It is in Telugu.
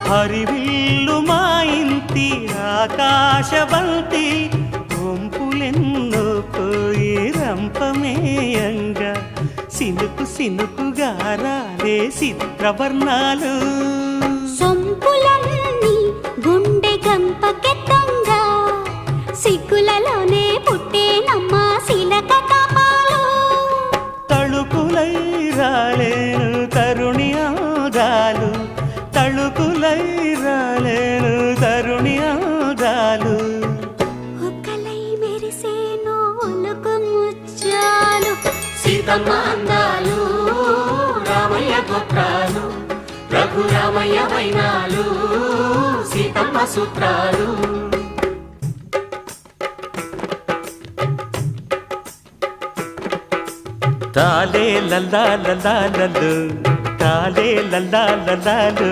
హరివిల్లు మా ఇంటి ఆకాశవంతి వంపులెన్నో పోయి రంపమేయంగా సినుకు సినుకుగా రాలే చిత్రవర్ణాలు సొంపులన్నీ గుండె గంపకెత్తంగా సిగ్గులలోనే పుట్టేనమ్మా శిలక కపాలు తళుకులై రాలేను తరుణి ఆదాలు తళుకులై రాలేను తరుణి ఆదాలు ఒక్కలై మెరిసేను ఒలుకు ముచ్చాలు సీతమ్మ అందాలు రామయ్య గోత్రాలు రఘురామయ్య వైనాలు సీతమ్మ సూత్రాలు తాలే లల్లా లల్లా లల్లు తాలే లల్లా లల్లాలు